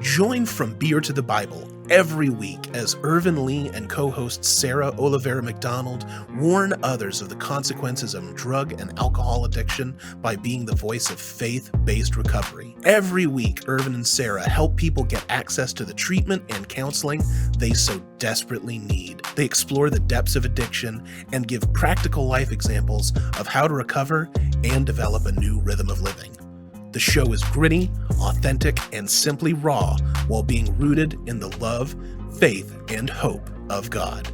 Join From Beer to the Bible every week as Ervin Lee and co-host Sarah Oliveira McDonald warn others of the consequences of drug and alcohol addiction by being the voice of faith-based recovery. Every week, Ervin and Sarah help people get access to the treatment and counseling they so desperately need. They explore the depths of addiction and give practical life examples of how to recover and develop a new rhythm of living. The show is gritty, authentic, and simply raw while being rooted in the love, faith, and hope of God.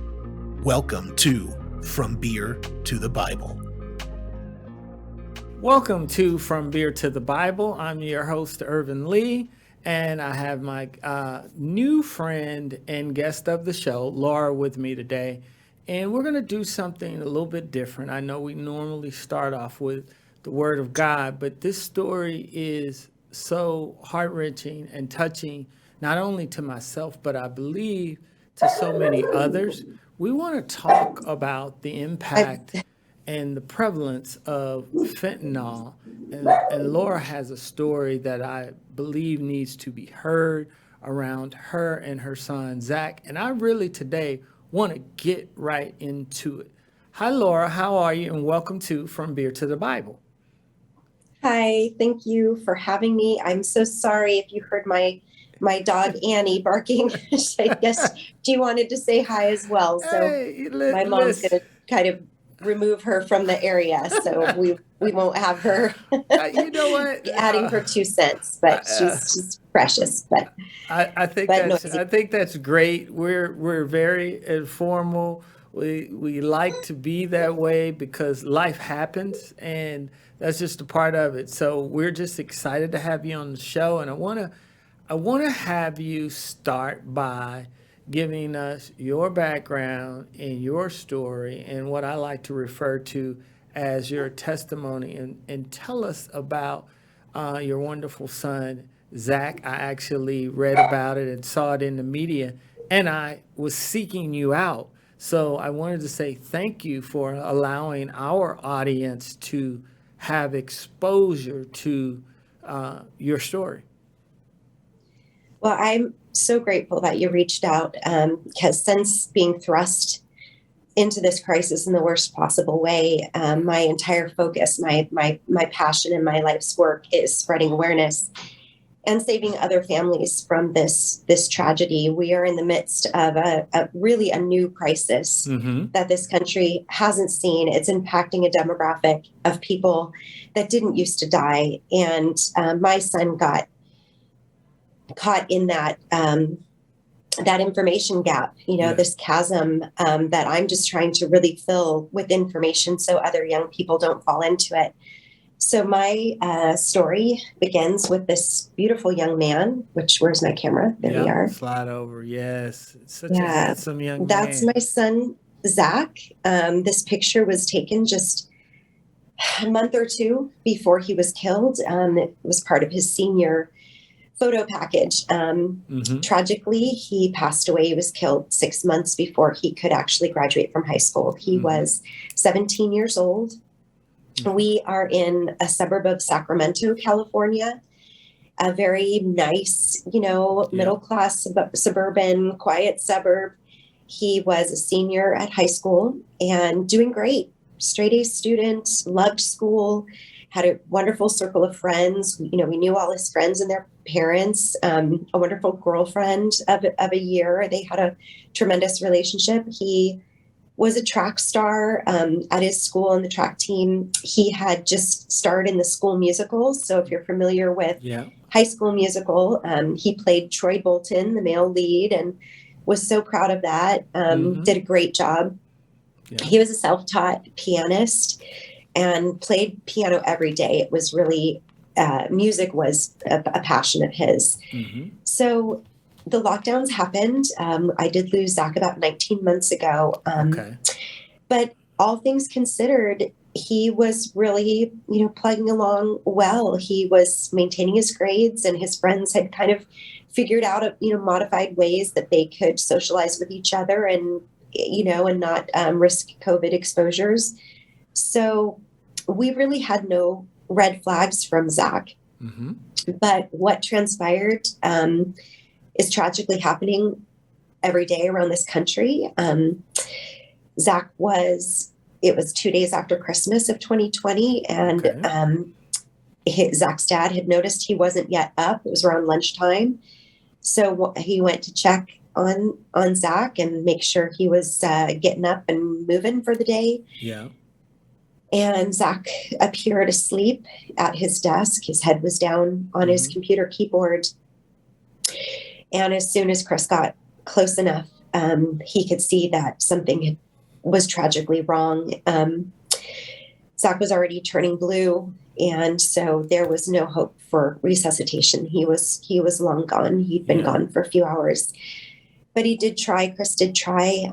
Welcome to From Beer to the Bible. Welcome to From Beer to the Bible. I'm your host, Ervin Lee, and I have my new friend and guest of the show, Laura, with me today. And we're going to do something a little bit different. I know we normally start off with the Word of God, but this story is so heart-wrenching and touching, not only to myself, but I believe to so many others. We want to talk about the impact and the prevalence of fentanyl. And Laura has a story that I believe needs to be heard around her and her son, Zach. And I really today want to get right into it. Hi, Laura. How are you? And welcome to From Beer to the Bible. Hi, thank you for having me. I'm so sorry if you heard my dog Annie barking. I guess she wanted to say hi as well. So Hey, my mom's going to kind of remove her from the area, so we won't have her. You know what? Adding her 2 cents, but she's precious. But I think that's great. We're very informal. We like to be that way because life happens, and that's just a part of it. So we're just excited to have you on the show, and I want to have you start by giving us your background and your story and what I like to refer to as your testimony, and tell us about your wonderful son, Zach. I actually read about it and saw it in the media, and I was seeking you out. So I wanted to say thank you for allowing our audience to have exposure to your story. Well, I'm so grateful that you reached out, because since being thrust into this crisis in the worst possible way, my entire focus, my passion in my life's work is spreading awareness and saving other families from this tragedy. We are in the midst of a really new crisis that this country hasn't seen. It's impacting a demographic of people that didn't used to die. And my son got caught in that information gap, this chasm that I'm just trying to really fill with information so other young people don't fall into it. So my story begins with this beautiful young man, where's my camera? There we are. Slide over. Yes. It's such a handsome young man. That's my son, Zach. This picture was taken just a month or two before he was killed. It was part of his senior photo package. Tragically, he passed away. He was killed 6 months before he could actually graduate from high school. He was 17 years old. We are in a suburb of Sacramento, California, a very nice, middle-class suburban, quiet suburb. He was a senior at high school and doing great. Straight A student, loved school, had a wonderful circle of friends. We knew all his friends and their parents, a wonderful girlfriend of a year. They had a tremendous relationship. He was a track star at his school on the track team. He had just starred in the school musicals. So if you're familiar with High School Musical, he played Troy Bolton, the male lead, and was so proud of that. Did a great job. Yeah. He was a self-taught pianist and played piano every day. It was really, music was a passion of his. So the lockdowns happened. I did lose Zach about 19 months ago. But all things considered, he was really, plugging along well. He was maintaining his grades, and his friends had kind of figured out, modified ways that they could socialize with each other and, and not risk COVID exposures. So we really had no red flags from Zach. Mm-hmm. But what transpired is tragically happening every day around this country. It was 2 days after Christmas of 2020, and Zach's dad had noticed he wasn't yet up. It was around lunchtime. So he went to check on Zach and make sure he was getting up and moving for the day. Yeah. And Zach appeared asleep at his desk. His head was down on his computer keyboard. And as soon as Chris got close enough, he could see that something was tragically wrong. Zach was already turning blue, and so there was no hope for resuscitation. He was long gone. He'd been gone for a few hours. But he did try. Chris did try.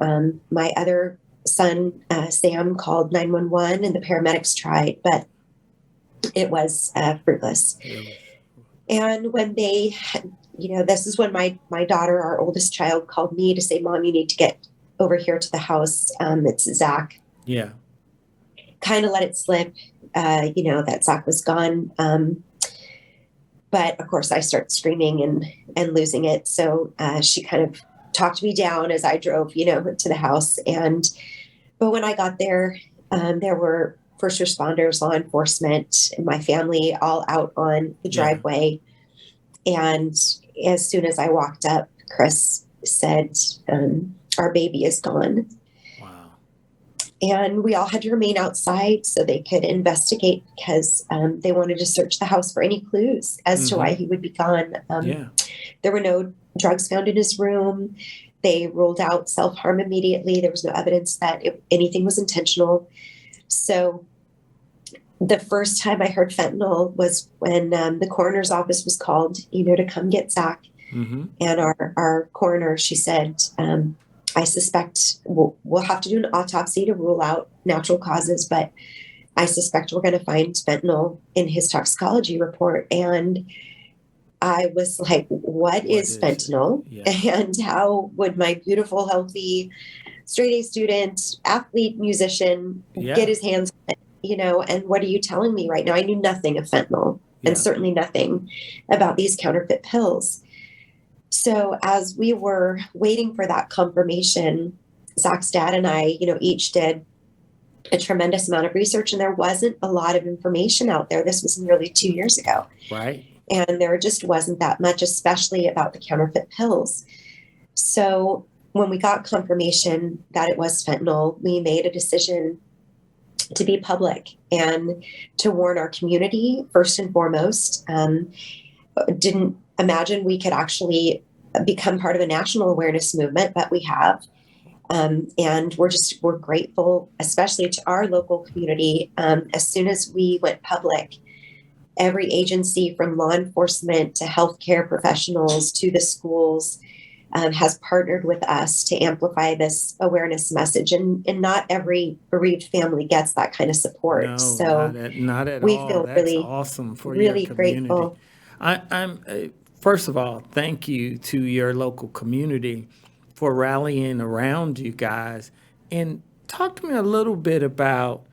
My other son, Sam, called 911, and the paramedics tried, but it was fruitless. And when they, this is when my daughter, our oldest child, called me to say, "Mom, you need to get over here to the house. It's Zach." Yeah. Kind of let it slip, that Zach was gone. But of course, I start screaming and losing it. So she kind of talked me down as I drove, to the house. But when I got there, there were first responders, law enforcement, and my family all out on the driveway. And as soon as I walked up, Chris said, "Our baby is gone." Wow. And we all had to remain outside so they could investigate, because they wanted to search the house for any clues as to why he would be gone. There were no drugs found in his room. They ruled out self-harm immediately. There was no evidence that anything was intentional. So the first time I heard fentanyl was when the coroner's office was called, to come get Zach. Mm-hmm. And our coroner, she said, "I suspect we'll have to do an autopsy to rule out natural causes, but I suspect we're going to find fentanyl in his toxicology report." And I was like, what is fentanyl? Yeah. And how would my beautiful, healthy, straight A student, athlete, musician get his hands on it, and what are you telling me right now? I knew nothing of fentanyl and certainly nothing about these counterfeit pills. So as we were waiting for that confirmation, Zach's dad and I, each did a tremendous amount of research, and there wasn't a lot of information out there. This was nearly 2 years ago. Right. And there just wasn't that much, especially about the counterfeit pills. So when we got confirmation that it was fentanyl, we made a decision to be public and to warn our community first and foremost. Didn't imagine we could actually become part of a national awareness movement, but we have. And we're grateful, especially to our local community. As soon as we went public, every agency from law enforcement to healthcare professionals to the schools has partnered with us to amplify this awareness message. And not every bereaved family gets that kind of support. No, so not at we all. feel That's really, awesome for really your community. grateful. I'm first of all, thank you to your local community for rallying around you guys. And talk to me a little bit about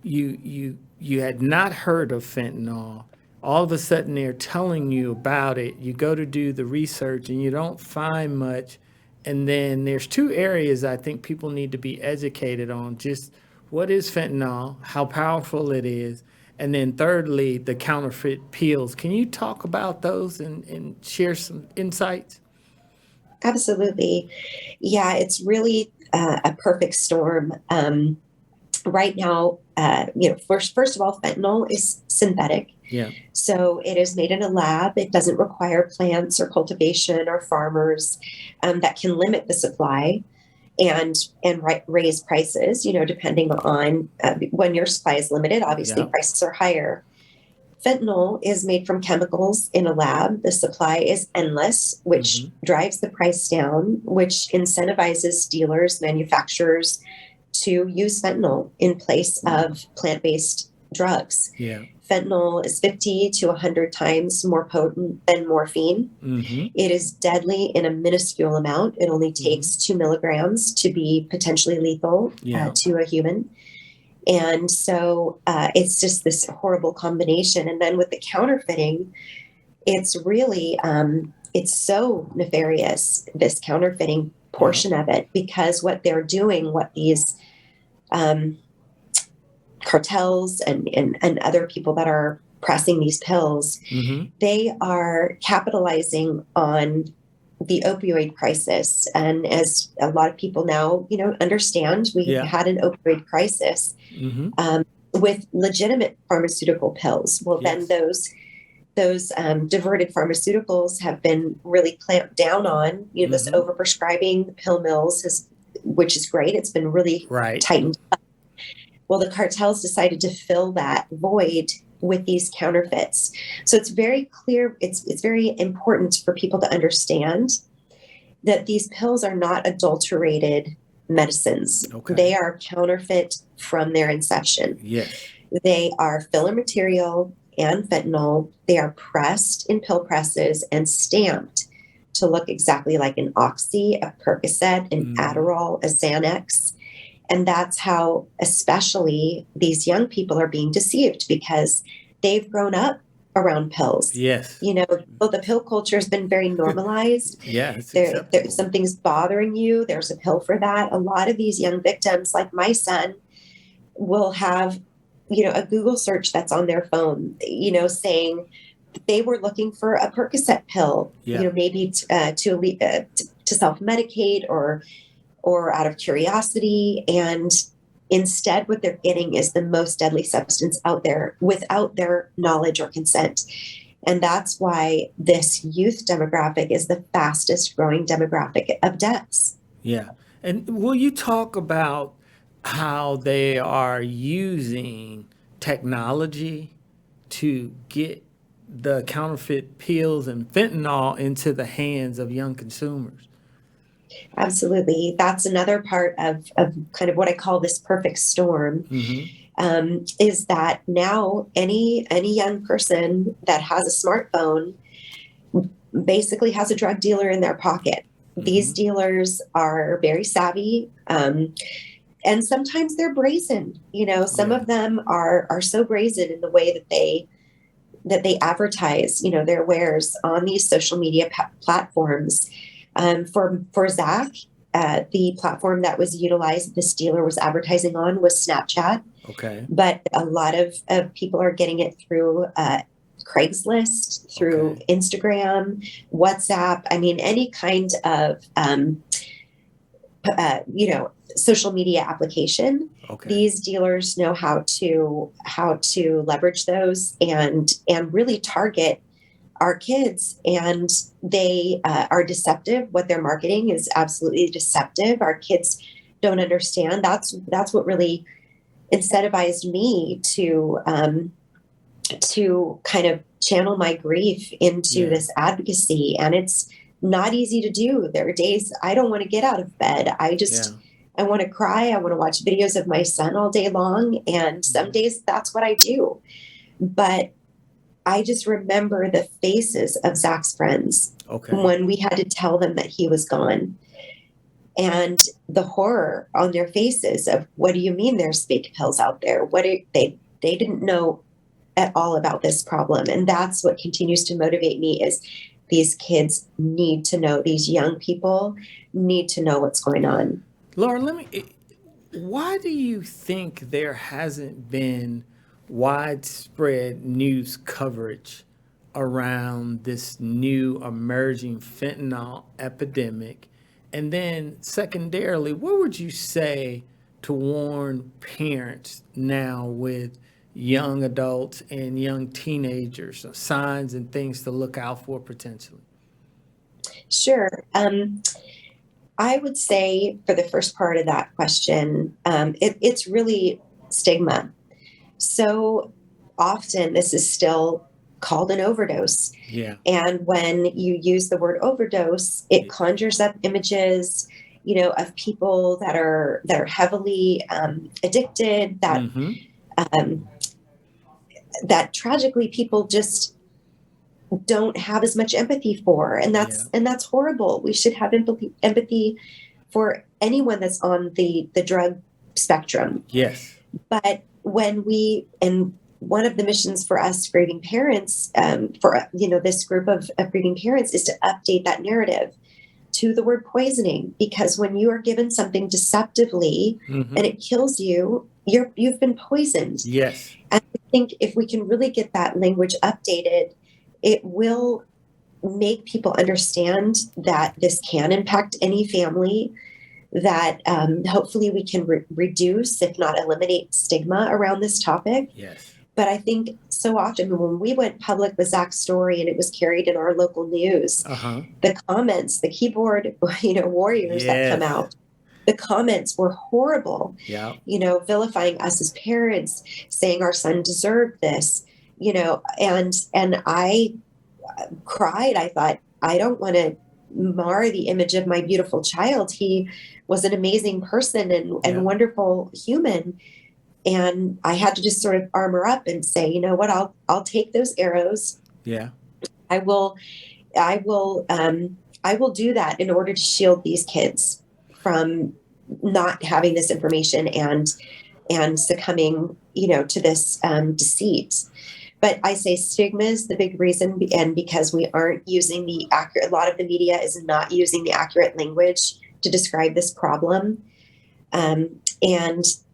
you had not heard of fentanyl. All of a sudden they're telling you about it. You go to do the research and you don't find much. And then there's two areas I think people need to be educated on. Just what is fentanyl, how powerful it is, and then thirdly, the counterfeit pills. Can you talk about those and share some insights? Absolutely. Yeah, it's really a perfect storm. Right now, first of all, fentanyl is synthetic. Yeah. So it is made in a lab. It doesn't require plants or cultivation or farmers that can limit the supply and raise prices, depending on when your supply is limited, obviously prices are higher. Fentanyl is made from chemicals in a lab. The supply is endless, which drives the price down, which incentivizes dealers, manufacturers to use fentanyl in place of plant-based drugs. Yeah. Fentanyl is 50 to 100 times more potent than morphine. It is deadly in a minuscule amount. It only takes 2 milligrams to be potentially lethal to a human. And so it's just this horrible combination. And then with the counterfeiting, it's really, it's so nefarious, this counterfeiting portion of it, because what they're doing, what these cartels and other people that are pressing these pills, they are capitalizing on the opioid crisis. And as a lot of people now, understand, we had an opioid crisis with legitimate pharmaceutical pills. Well, then those diverted pharmaceuticals have been really clamped down on. This overprescribing, the pill mills, which is great. It's been really tightened up. Well, the cartels decided to fill that void with these counterfeits. So it's very clear, it's very important for people to understand that these pills are not adulterated medicines. They are counterfeit from their inception. They are filler material and fentanyl. They are pressed in pill presses and stamped to look exactly like an Oxy, a Percocet, an Adderall, a Xanax. And that's how especially these young people are being deceived, because they've grown up around pills. The pill culture has been very normalized. Something's bothering you, there's a pill for that. A lot of these young victims, like my son, will have, a Google search that's on their phone, saying they were looking for a Percocet pill, maybe to self-medicate or out of curiosity. And instead, what they're getting is the most deadly substance out there without their knowledge or consent. And that's why this youth demographic is the fastest growing demographic of deaths. And will you talk about how they are using technology to get the counterfeit pills and fentanyl into the hands of young consumers? Absolutely. That's another part of kind of what I call this perfect storm, is that now any young person that has a smartphone basically has a drug dealer in their pocket. These dealers are very savvy, and sometimes they're brazen. Some of them are so brazen in the way that they advertise, their wares on these social media platforms. For Zach, the platform that was utilized, this dealer was advertising on, was Snapchat. But a lot of people are getting it through Craigslist, through Instagram, WhatsApp. I mean, any kind of social media application. These dealers know how to leverage those and really target our kids, and they are deceptive. What they're marketing is absolutely deceptive. Our kids don't understand. That's what really incentivized me to kind of channel my grief into this advocacy. And it's not easy to do. There are days I don't want to get out of bed. I want to cry. I want to watch videos of my son all day long. And some days that's what I do. But I just remember the faces of Zach's friends when we had to tell them that he was gone, and the horror on their faces of, what do you mean there's fake pills out there? They didn't know at all about this problem. And that's what continues to motivate me, is these kids need to know, these young people need to know what's going on. Laura, why do you think there hasn't been widespread news coverage around this new emerging fentanyl epidemic? And then secondarily, what would you say to warn parents now with young adults and young teenagers, signs and things to look out for potentially? Sure. I would say, for the first part of that question, it's really stigma. So often this is still called an overdose. And when you use the word overdose, it conjures up images, of people that are heavily addicted, that tragically people just don't have as much empathy for. And that's horrible. We should have empathy for anyone that's on the drug spectrum. But and one of the missions for us grieving parents, for this group of grieving parents, is to update that narrative to the word poisoning, because when you are given something deceptively Mm-hmm. and it kills you, you've been poisoned. Yes. And I think if we can really get that language updated, it will make people understand that this can impact any family, that hopefully we can reduce, if not eliminate, stigma around this topic. Yes. But I think so often when we went public with Zach's story and it was carried in our local news, Uh-huh. the comments, the keyboard, warriors that come Yes. out, the comments were horrible, Yeah. vilifying us as parents, saying our son deserved this, and I cried. I thought, I don't want to mar the image of my beautiful child. He was an amazing person and Yeah. wonderful human. And I had to just sort of armor up and say, you know what, I'll take those arrows. Yeah. I will do that in order to shield these kids from not having this information and succumbing, to this deceit. But I say stigma is the big reason, and because we aren't using the accurate, a lot of the media is not using the accurate language to describe this problem. And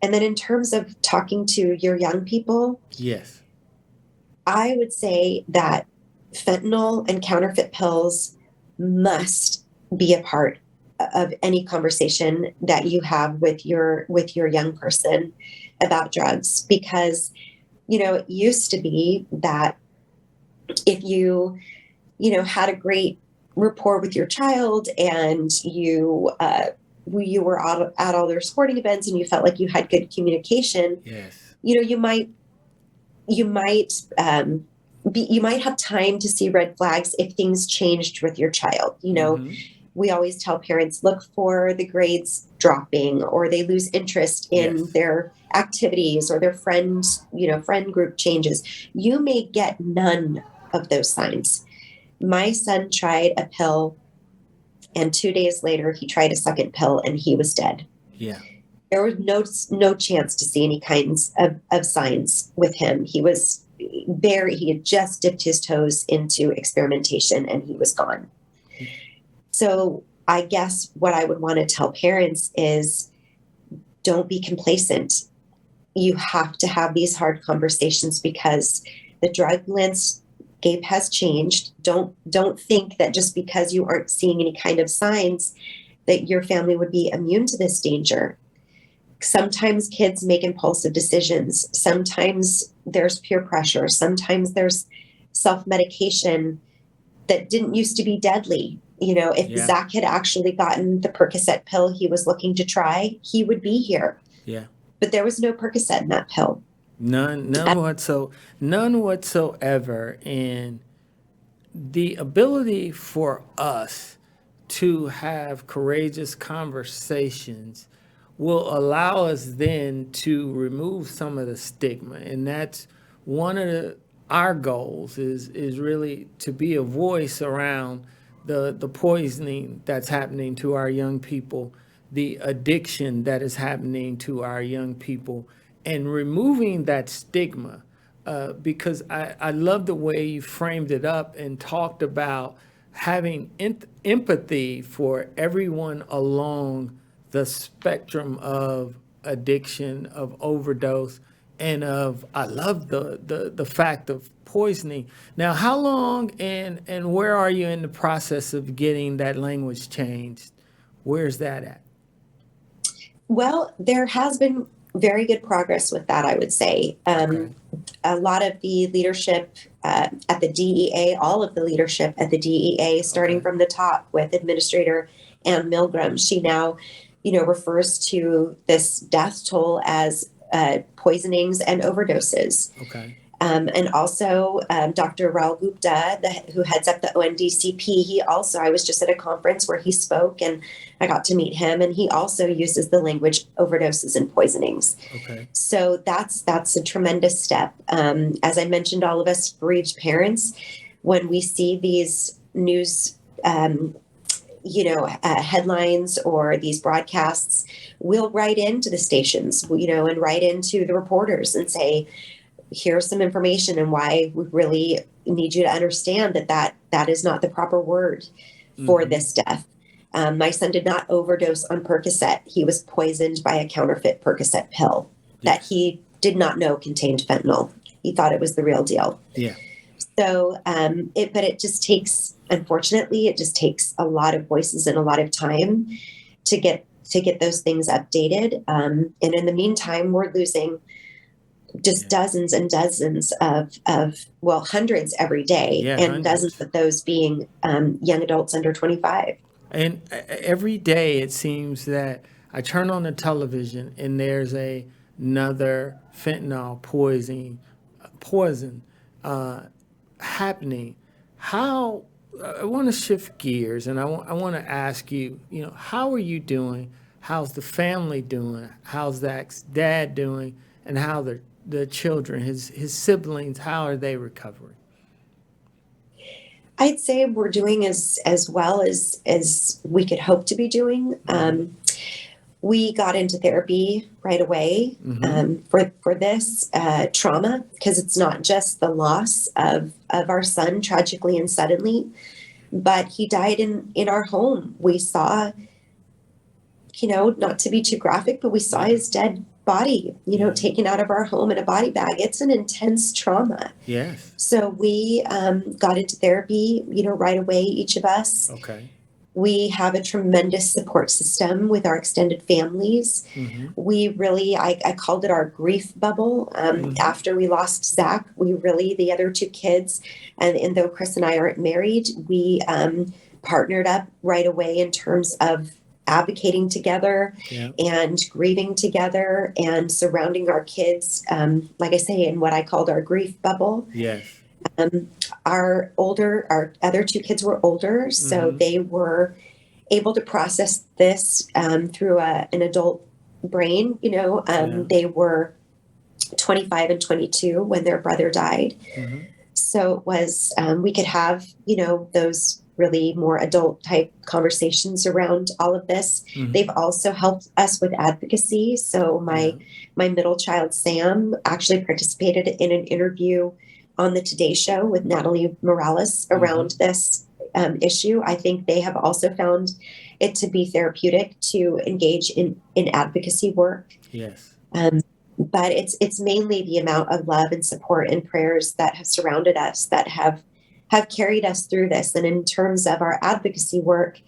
then in terms of talking to your young people, Yes. I would say that fentanyl and counterfeit pills must be a part of any conversation that you have with your young person about drugs, because it used to be that if you had a great rapport with your child and you were at all their sporting events and you felt like you had good communication, Yes. you might have time to see red flags if things changed with your child. Mm-hmm. We always tell parents, look for the grades dropping, or they lose interest in Yes. their activities, or their friend group changes. You may get none of those signs. My son tried a pill, and 2 days later he tried a second pill and he was dead. Yeah. There was no chance to see any kinds of signs with him. He had just dipped his toes into experimentation and he was gone. So I guess what I would want to tell parents is, don't be complacent. You have to have these hard conversations because the drug landscape has changed. Don't think that just because you aren't seeing any kind of signs that your family would be immune to this danger. Sometimes kids make impulsive decisions. Sometimes there's peer pressure. Sometimes there's self-medication that didn't used to be deadly. If Yeah. Zach had actually gotten the Percocet pill he was looking to try, he would be here. Yeah. But there was no Percocet in that pill. None whatsoever. And the ability for us to have courageous conversations will allow us then to remove some of the stigma. And that's one of our goals is really to be a voice around the poisoning that's happening to our young people, the addiction that is happening to our young people, and removing that stigma. Because I love the way you framed it up and talked about having empathy for everyone along the spectrum of addiction, of overdose, and I love the fact of poisoning. Now, how long and where are you in the process of getting that language changed? Where's that at? Well, there has been very good progress with that, I would say. Okay. A lot of the leadership at the DEA, all of the leadership at the DEA, starting Okay. from the top with Administrator Ann Milgram, she now, refers to this death toll as poisonings and overdoses. Okay. And also Dr. Raul Gupta, who heads up the ONDCP, I was just at a conference where he spoke and I got to meet him, and he also uses the language overdoses and poisonings. Okay. So that's a tremendous step. As I mentioned, all of us bereaved parents, when we see these news headlines or these broadcasts, we'll write into the stations, and write into the reporters and say, here's some information and why we really need you to understand that is not the proper word for this death. My son did not overdose on Percocet. He was poisoned by a counterfeit Percocet pill that he did not know contained fentanyl. He thought it was the real deal. Yeah. So, but it just takes, unfortunately, it just takes a lot of voices and a lot of time to get those things updated. And in the meantime, we're losing just dozens and dozens of hundreds every day, and hundreds. Dozens of those being young adults under 25. And every day it seems that I turn on the television and there's another fentanyl poison happening. How I want to shift gears, and I want to ask you, how are you doing? How's the family doing? How's Zach's dad doing? And how the children, his siblings, how are they recovering? I'd say we're doing as well as we could hope to be doing. We got into therapy right away for this trauma, because it's not just the loss of our son tragically and suddenly, but he died in our home. We saw, not to be too graphic, but we saw his dead body, taken out of our home in a body bag. It's an intense trauma. Yes. So we got into therapy, right away, each of us. Okay. We have a tremendous support system with our extended families. We really, I called it our grief bubble. After we lost Zach, the other two kids, and though Chris and I aren't married, we partnered up right away in terms of advocating together and grieving together and surrounding our kids, like I say, in what I called our grief bubble. Yes. Our other two kids were older, so they were able to process this through an adult brain. They were 25 and 22 when their brother died. So it was, we could have, those really more adult type conversations around all of this. They've also helped us with advocacy. So my middle child, Sam, actually participated in an interview on the Today Show with Natalie Morales around this issue. I think they have also found it to be therapeutic to engage in advocacy work. Yes. But it's mainly the amount of love and support and prayers that have surrounded us that have carried us through this. And in terms of our advocacy work,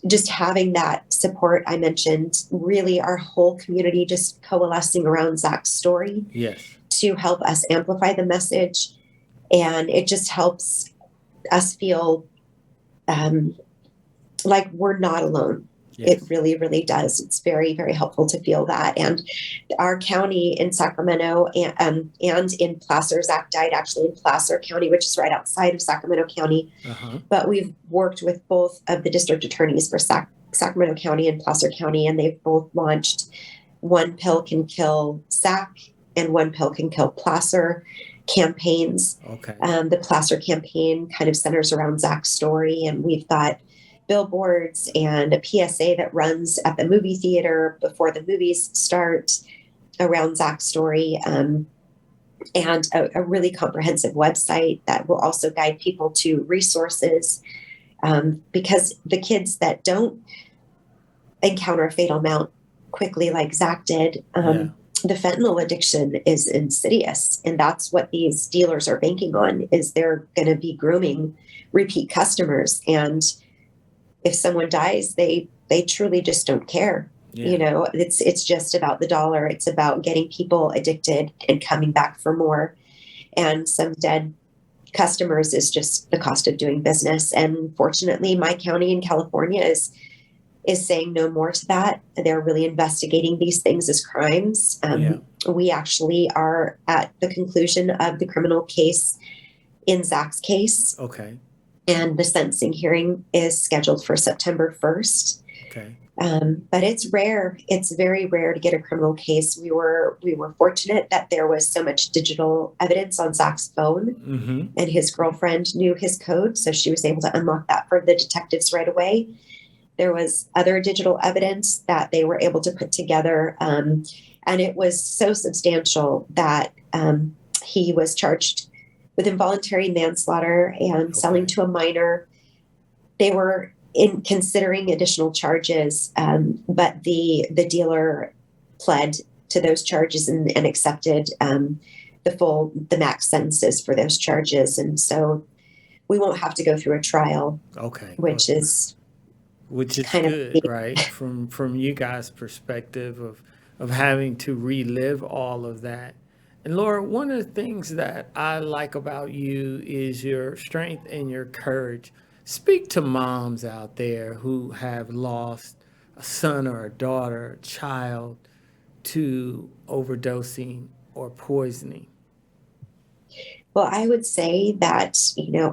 just having that support I mentioned, really our whole community just coalescing around Zach's story. Yes. To help us amplify the message. And it just helps us feel like we're not alone. Yes. It really, really does. It's very, very helpful to feel that. And our county in Sacramento and in Placer, Zach died actually in Placer County, which is right outside of Sacramento County. But we've worked with both of the district attorneys for Sacramento County and Placer County, and they've both launched One Pill Can Kill Sac and One Pill Can Kill Placer campaigns. Okay. The Placer campaign kind of centers around Zach's story, and we've got billboards and a PSA that runs at the movie theater before the movies start around Zach's story, and a really comprehensive website that will also guide people to resources, because the kids that don't encounter a fatal amount quickly like Zach did, the fentanyl addiction is insidious, and that's what these dealers are banking on, is they're going to be grooming repeat customers. And if someone dies, they truly just don't care. It's just about the dollar. It's about getting people addicted and coming back for more. And some dead customers is just the cost of doing business. And fortunately, my county in California is saying no more to that. They're really investigating these things as crimes. We actually are at the conclusion of the criminal case in Zach's case. Okay. And the sentencing hearing is scheduled for September 1st. Okay. But it's rare. It's very rare to get a criminal case. We were fortunate that there was so much digital evidence on Zach's phone, and his girlfriend knew his code, so she was able to unlock that for the detectives right away. There was other digital evidence that they were able to put together, and it was so substantial that he was charged with involuntary manslaughter and selling to a minor. They were in considering additional charges, but the dealer pled to those charges and accepted the max sentences for those charges, and so we won't have to go through a trial. Okay, which is kind good, of right? From you guys' perspective of having to relive all of that. And Laura, one of the things that I like about you is your strength and your courage. Speak to moms out there who have lost a son or a daughter, a child to overdosing or poisoning. Well, I would say that,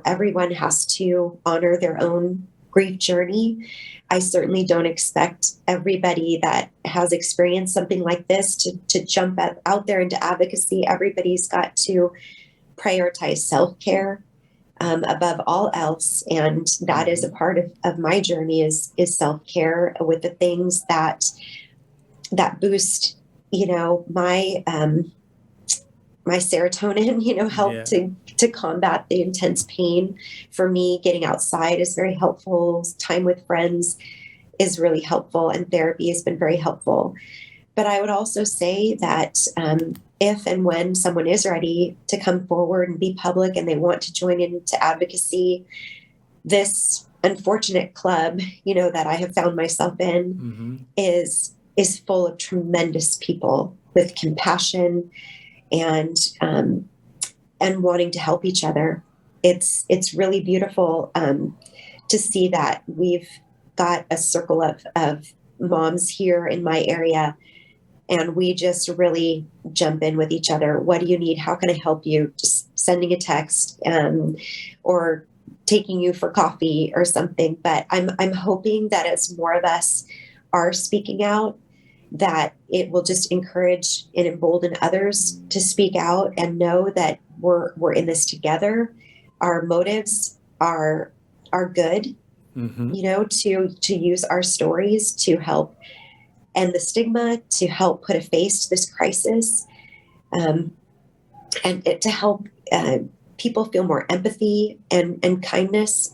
everyone has to honor their own grief journey. I certainly don't expect everybody that has experienced something like this to jump out there into advocacy. Everybody's got to prioritize self-care above all else. And that is a part of my journey is self-care with the things that boost, my serotonin, help to combat the intense pain. For me, getting outside is very helpful. Time with friends is really helpful, and therapy has been very helpful. But I would also say that if and when someone is ready to come forward and be public and they want to join into advocacy, this unfortunate club, that I have found myself in is full of tremendous people with compassion and wanting to help each other. It's really beautiful to see that we've got a circle of moms here in my area, and we just really jump in with each other. What do you need? How can I help you? Just sending a text or taking you for coffee or something. But I'm hoping that as more of us are speaking out, that it will just encourage and embolden others to speak out and know that we're in this together. Our motives are good, to use our stories to help end the stigma, to help put a face to this crisis, and to help people feel more empathy and kindness.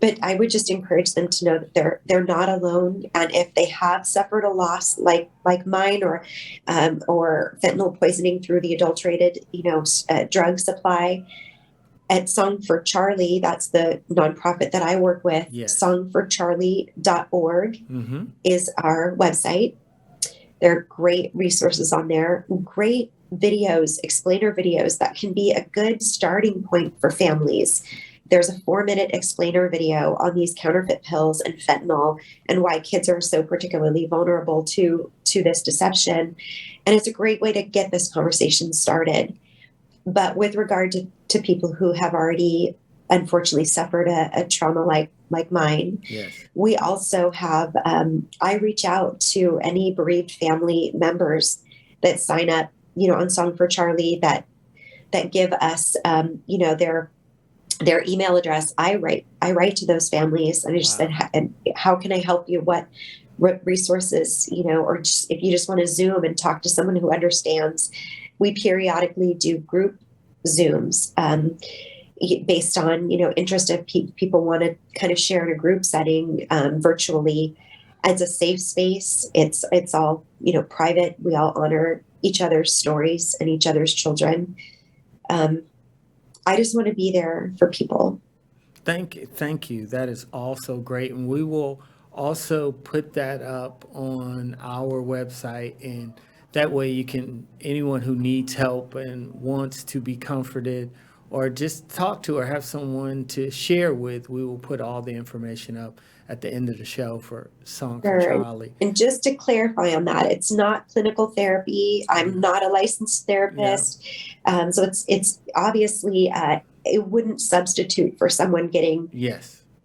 But I would just encourage them to know that they're not alone, and if they have suffered a loss like mine, or fentanyl poisoning through the adulterated drug supply, at Song for Charlie, that's the nonprofit that I work with. Yes. songforcharlie.org is our website. There are great resources on there, great videos, explainer videos that can be a good starting point for families. There's a 4-minute explainer video on these counterfeit pills and fentanyl and why kids are so particularly vulnerable to this deception. And it's a great way to get this conversation started. But with regard to people who have already unfortunately suffered a trauma like mine, we also have, I reach out to any bereaved family members that sign up, on Song for Charlie, that give us, their email address. I write to those families, and I just said, how can I help you? What resources, or just, if you just want to Zoom and talk to someone who understands. We periodically do group Zooms based on, interest of people want to kind of share in a group setting virtually. It's a safe space. It's all, private. We all honor each other's stories and each other's children. I just want to be there for people. Thank you. That is also great. And we will also put that up on our website, and that way anyone who needs help and wants to be comforted or just talk to or have someone to share with, we will put all the information up at the end of the show for Song for Charlie. And just to clarify on that, it's not clinical therapy. I'm not a licensed therapist. So it's obviously, it wouldn't substitute for someone getting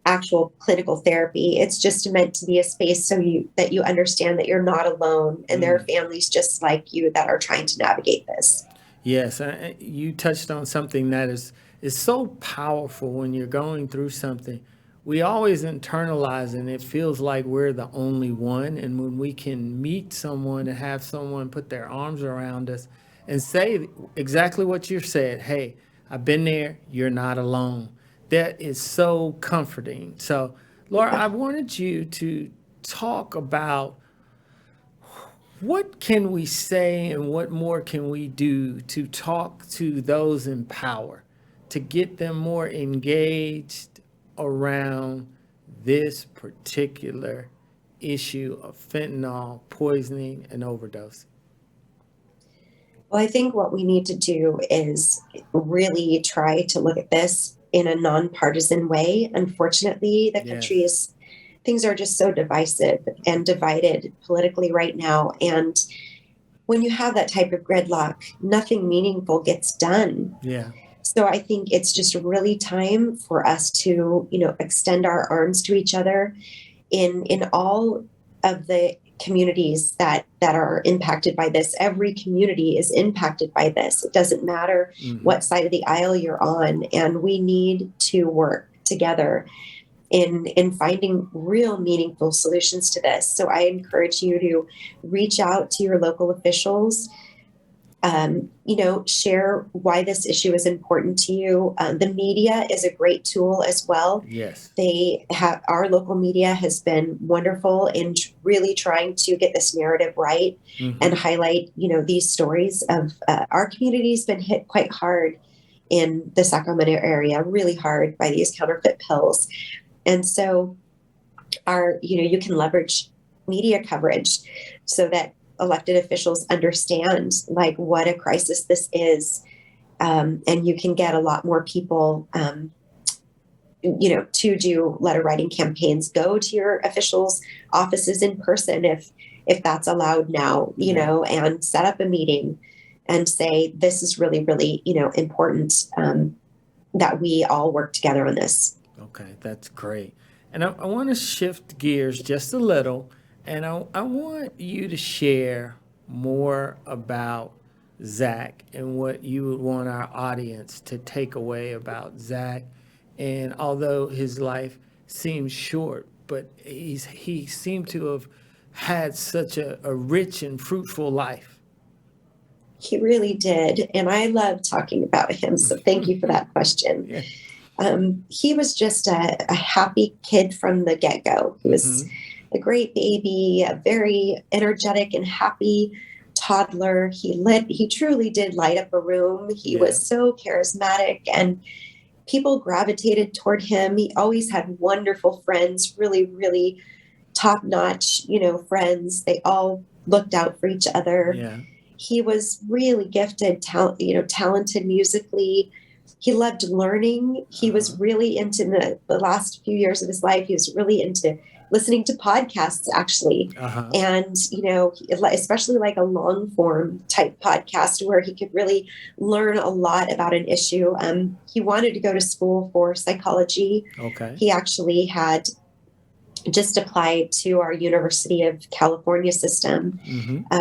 actual clinical therapy. It's just meant to be a space so that you understand that you're not alone, and there are families just like you that are trying to navigate this. Yes, you touched on something that is so powerful when you're going through something. We always internalize, and it feels like we're the only one. And when we can meet someone and have someone put their arms around us and say exactly what you said, hey, I've been there, you're not alone. That is so comforting. So, Laura, I wanted you to talk about what can we say and what more can we do to talk to those in power to get them more engaged around this particular issue of fentanyl poisoning and overdose? Well, I think what we need to do is really try to look at this in a nonpartisan way. Unfortunately, the country Yes. is, things are just so divisive and divided politically right now. And when you have that type of gridlock, nothing meaningful gets done. Yeah. So I think it's just really time for us to, extend our arms to each other in all of the communities that are impacted by this. Every community is impacted by this. It doesn't matter what side of the aisle you're on, and we need to work together in finding real meaningful solutions to this. So I encourage you to reach out to your local officials. Share why this issue is important to you. The media is a great tool as well. Yes. Our local media has been wonderful in really trying to get this narrative right and highlight, these stories of our community's been hit quite hard in the Sacramento area, really hard by these counterfeit pills. And so you can leverage media coverage so that elected officials understand like what a crisis this is. And you can get a lot more people, to do letter writing campaigns, go to your officials' offices in person if that's allowed now, and set up a meeting and say, this is really, really, important that we all work together on this. Okay, that's great. And I want to shift gears just a little, and I want you to share more about Zach and what you would want our audience to take away about Zach. And although his life seems short, but he seemed to have had such a rich and fruitful life. He really did. And I love talking about him. So thank you for that question. Yeah. He was just a happy kid from the get-go. He was a great baby, a very energetic and happy toddler. He truly did light up a room. He was so charismatic and people gravitated toward him. He always had wonderful friends, really, really top-notch, friends. They all looked out for each other. Yeah. He was really gifted, talented musically. He loved learning. He was really into the last few years of his life. He was really into listening to podcasts, actually. And, especially like a long form type podcast where he could really learn a lot about an issue. He wanted to go to school for psychology. Okay. He actually had just applied to our University of California system,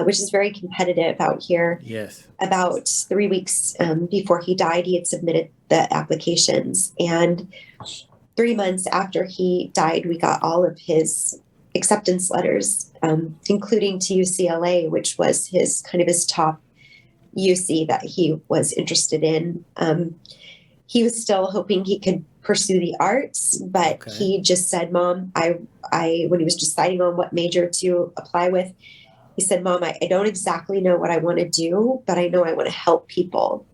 which is very competitive out here. Yes. About 3 weeks before he died, he had submitted the applications. And 3 months after he died, we got all of his acceptance letters, including to UCLA, which was his top UC that he was interested in. He was still hoping he could pursue the arts, but he just said, Mom, when he was deciding on what major to apply with, he said, Mom, I don't exactly know what I want to do, but I know I want to help people.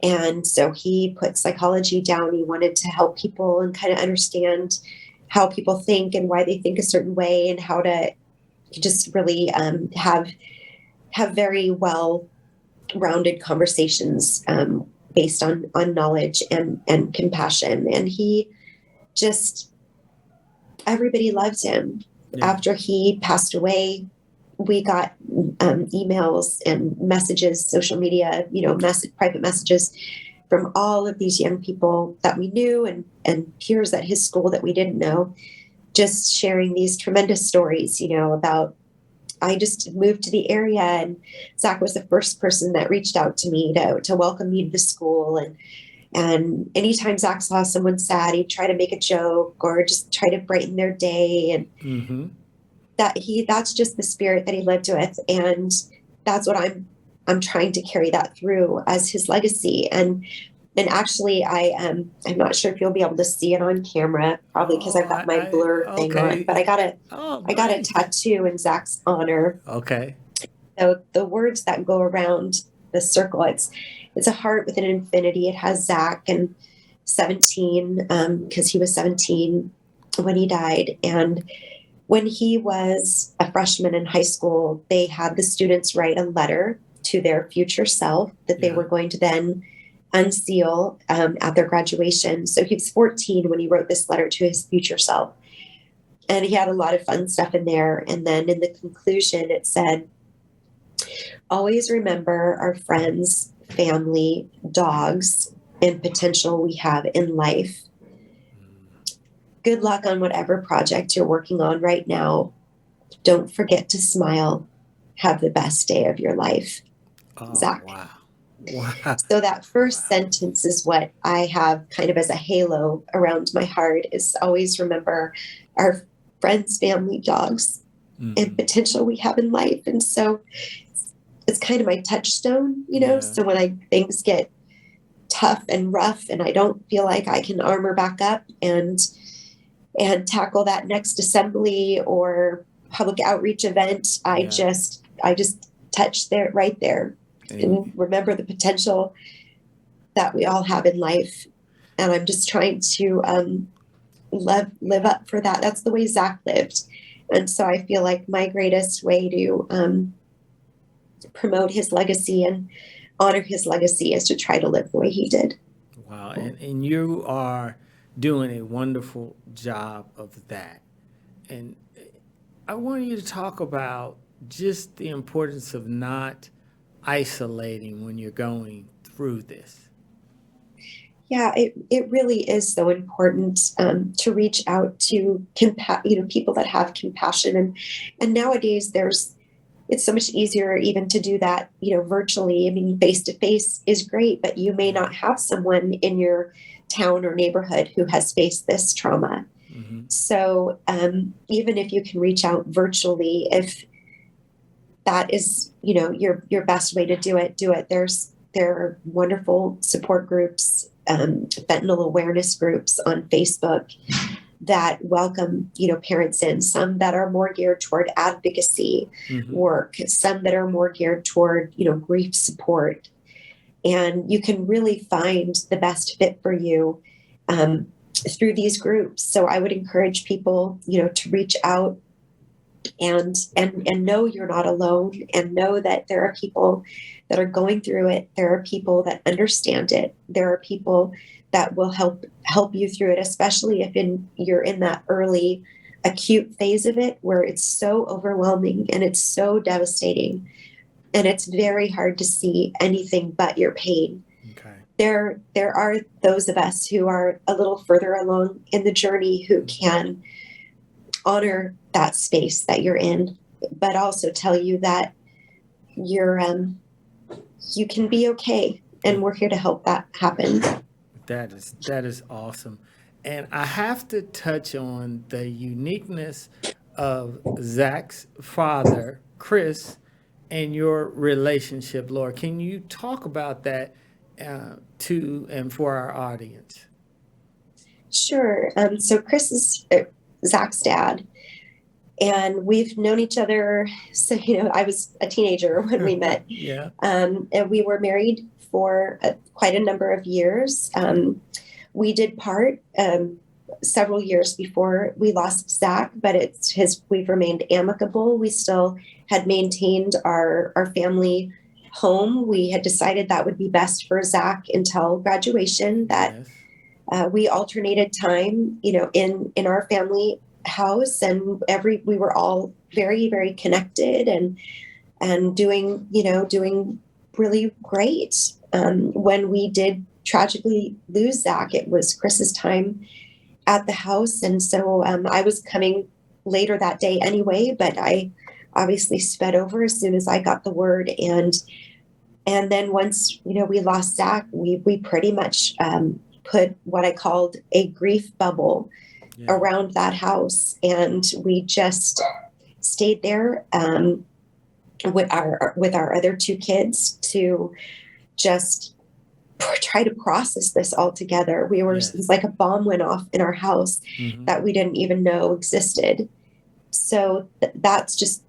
And so he put psychology down. He wanted to help people and kind of understand how people think and why they think a certain way and how to just really have very well-rounded conversations based on knowledge and compassion. And he just, everybody loved him. Yeah. After he passed away, we got emails and messages, social media, private messages from all of these young people that we knew and peers at his school that we didn't know, just sharing these tremendous stories, about I just moved to the area and Zach was the first person that reached out to me to welcome me to the school. And anytime Zach saw someone sad, he'd try to make a joke or just try to brighten their day. And Mm-hmm. that's just the spirit that he lived with. And that's what I'm trying to carry that through as his legacy. And actually, I'm not sure if you'll be able to see it on camera, probably because I've got my blur thing on. But I got a Nice. tattoo in Zach's honor. Okay. So the words that go around the circle, it's a heart with an infinity. It has Zach and 17, because he was 17 when he died. And when he was a freshman in high school, they had the students write a letter to their future self that they were going to then unseal at their graduation. So he was 14 when he wrote this letter to his future self. And he had a lot of fun stuff in there. And then in the conclusion, it said, always remember our friends, family, dogs, and potential we have in life. Good luck on whatever project you're working on right now. Don't forget to smile. Have the best day of your life. Oh, Zach. wow. Wow. So that first sentence is what I have kind of as a halo around my heart, is always remember our friends, family, dogs, and potential we have in life. And so it's kind of my touchstone, so when things get tough and rough and I don't feel like I can armor back up and tackle that next assembly or public outreach event, I just touch there, right there. And remember the potential that we all have in life. And I'm just trying to live up for that. That's the way Zach lived. And so I feel like my greatest way to promote his legacy and honor his legacy is to try to live the way he did. Wow. And you are doing a wonderful job of that. And I want you to talk about just the importance of not isolating when you're going through this. Yeah, it really is so important to reach out to people that have compassion, and nowadays it's so much easier even to do that virtually. I mean, face to face is great, but you may not have someone in your town or neighborhood who has faced this trauma. Mm-hmm. So even if you can reach out virtually, if that is your best way to do it. There are wonderful support groups, fentanyl awareness groups on Facebook that welcome parents in. Some that are more geared toward advocacy work, some that are more geared toward grief support, and you can really find the best fit for you through these groups. So I would encourage people to reach out and know you're not alone, and know that there are people that are going through it. There are people that understand it. There are people that will help you through it, especially if you're in that early acute phase of it where it's so overwhelming and it's so devastating and it's very hard to see anything but your pain. Okay. There are those of us who are a little further along in the journey who can honor that space that you're in, but also tell you that you can be okay, and we're here to help that happen. That is awesome. And I have to touch on the uniqueness of Zach's father, Chris, and your relationship, Laura. Can you talk about that to and for our audience? Sure. So Chris is Zach's dad, and we've known each other. So, I was a teenager when we met. Yeah. And we were married for quite a number of years. We did part several years before we lost Zach, but we've remained amicable. We still had maintained our family home. We had decided that would be best for Zach until graduation, that we alternated time, in our family house, and we were all very, very connected and doing really great. When we did tragically lose Zach, it was Chris's time at the house. And so I was coming later that day anyway, but I obviously sped over as soon as I got the word. And then once, we lost Zach, we pretty much put what I called a grief bubble around that house. And we just stayed there with our other two kids to just try to process this all together. It was like a bomb went off in our house that we didn't even know existed. So that's just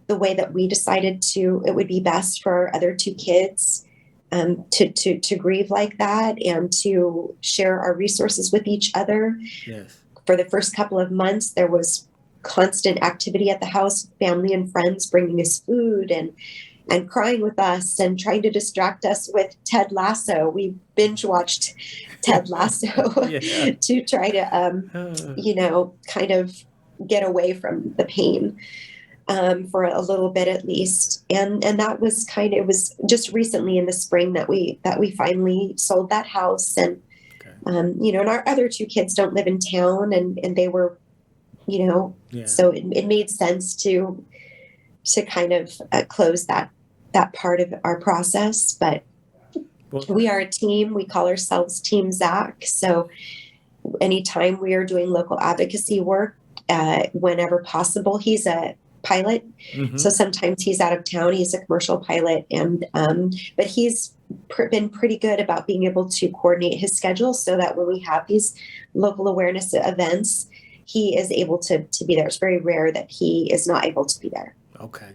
the way that we decided it would be best for our other two kids to grieve like that and to share our resources with each other. Yes. For the first couple of months, there was constant activity at the house, family and friends bringing us food and crying with us and trying to distract us with Ted Lasso. We binge watched Ted Lasso to try to, kind of get away from the pain for a little bit at least. And that was it was just recently in the spring that we finally sold that house. And, and our other two kids don't live in town and they were, so it made sense to kind of close that part of our process. But we are a team. We call ourselves Team Zach. So anytime we are doing local advocacy work, whenever possible, he's a pilot. So sometimes he's out of town. He's a commercial pilot. And but he's been pretty good about being able to coordinate his schedule so that when we have these local awareness events, he is able to be there. It's very rare that he is not able to be there. Okay.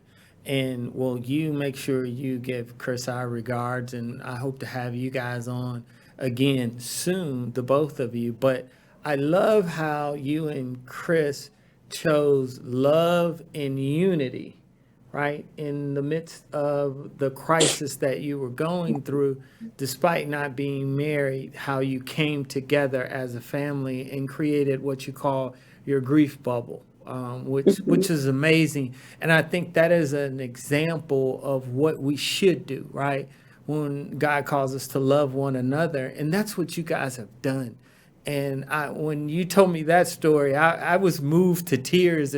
And will you make sure you give Chris our regards? And I hope to have you guys on again soon, the both of you. But I love how you and Chris chose love and unity, right? In the midst of the crisis that you were going through, despite not being married, how you came together as a family and created what you call your grief bubble. Which is amazing. And I think that is an example of what we should do, right? When God calls us to love one another. And that's what you guys have done. And when you told me that story, I was moved to tears.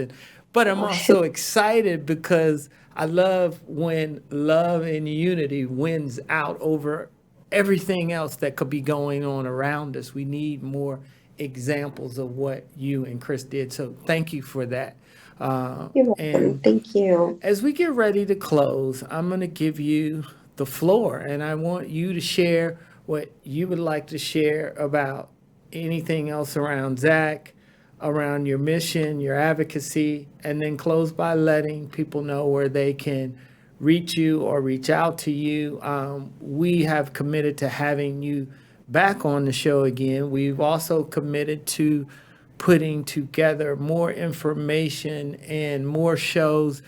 But I'm also excited because I love when love and unity wins out over everything else that could be going on around us. We need more examples of what you and Chris did. So thank you for that. You're welcome. And thank you. As we get ready to close, I'm going to give you the floor and I want you to share what you would like to share about anything else around Zach, around your mission, your advocacy, and then close by letting people know where they can reach you or reach out to you. We have committed to having you back on the show again. We've also committed to putting together more information and more shows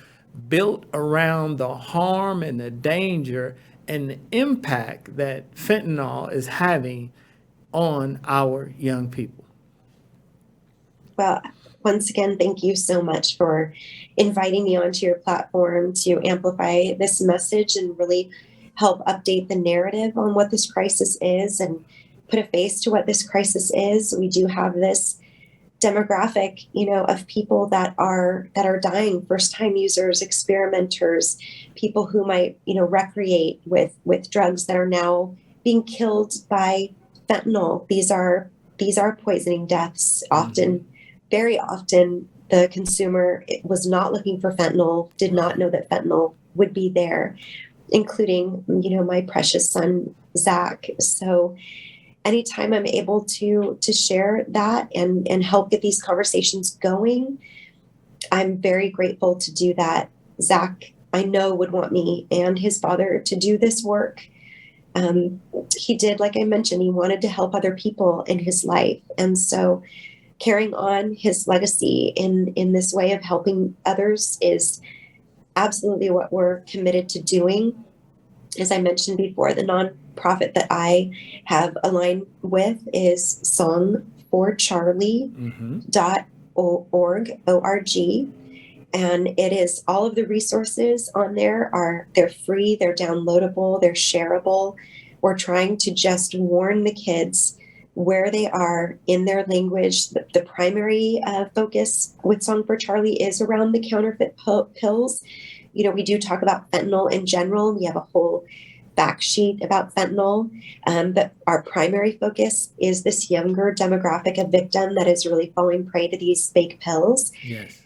built around the harm and the danger and the impact that fentanyl is having on our young people. Well, once again, thank you so much for inviting me onto your platform to amplify this message and really help update the narrative on what this crisis is and put a face to what this crisis is. We do have this demographic, of people that are dying, first-time users, experimenters, people who might, recreate with drugs that are now being killed by fentanyl. These are poisoning deaths. Often, very often, the consumer was not looking for fentanyl, did not know that fentanyl would be there, including, my precious son, Zach. So anytime I'm able to share that and help get these conversations going, I'm very grateful to do that. Zach, I know, would want me and his father to do this work. He did, like I mentioned, he wanted to help other people in his life. And so carrying on his legacy in this way of helping others is absolutely what we're committed to doing. As I mentioned before, the nonprofit that I have aligned with is songforcharlie.org, O-R-G. And it is all of the resources on there they're free, they're downloadable, they're shareable. or trying to just warn the kids where they are in their language. The primary focus with Song for Charlie is around the counterfeit pills. We do talk about fentanyl in general. We have a whole fact sheet about fentanyl, but our primary focus is this younger demographic of victim that is really falling prey to these fake pills. Yes.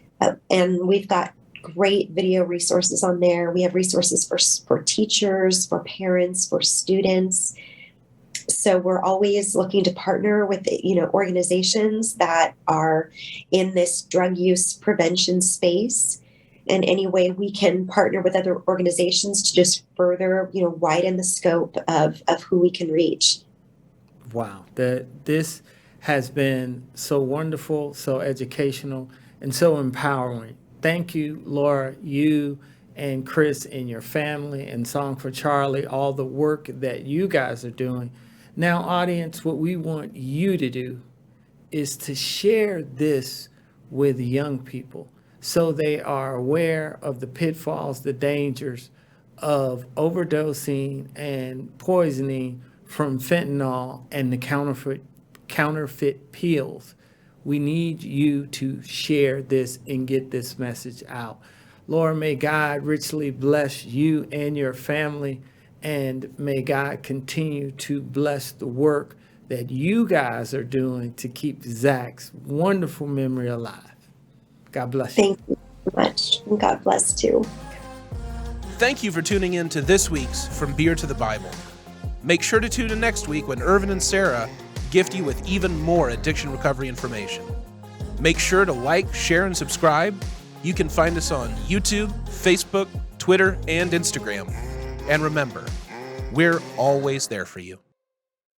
And we've got great video resources on there. We have resources for teachers, for parents, for students. So we're always looking to partner with, organizations that are in this drug use prevention space. And any way we can partner with other organizations to just further, widen the scope of who we can reach. Wow. This has been so wonderful, so educational, and so empowering. Thank you, Laura, you and Chris and your family and Song for Charlie, all the work that you guys are doing. Now, audience, what we want you to do is to share this with young people so they are aware of the pitfalls, the dangers of overdosing and poisoning from fentanyl and the counterfeit pills. We need you to share this and get this message out. Laura, may God richly bless you and your family, and may God continue to bless the work that you guys are doing to keep Zach's wonderful memory alive. God bless you. Thank you so much. And God bless too. Thank you for tuning in to this week's From Beer to the Bible. Make sure to tune in next week when Ervin and Sarah gift you with even more addiction recovery information. Make sure to like, share, and subscribe. You can find us on YouTube, Facebook, Twitter, and Instagram. And remember, we're always there for you.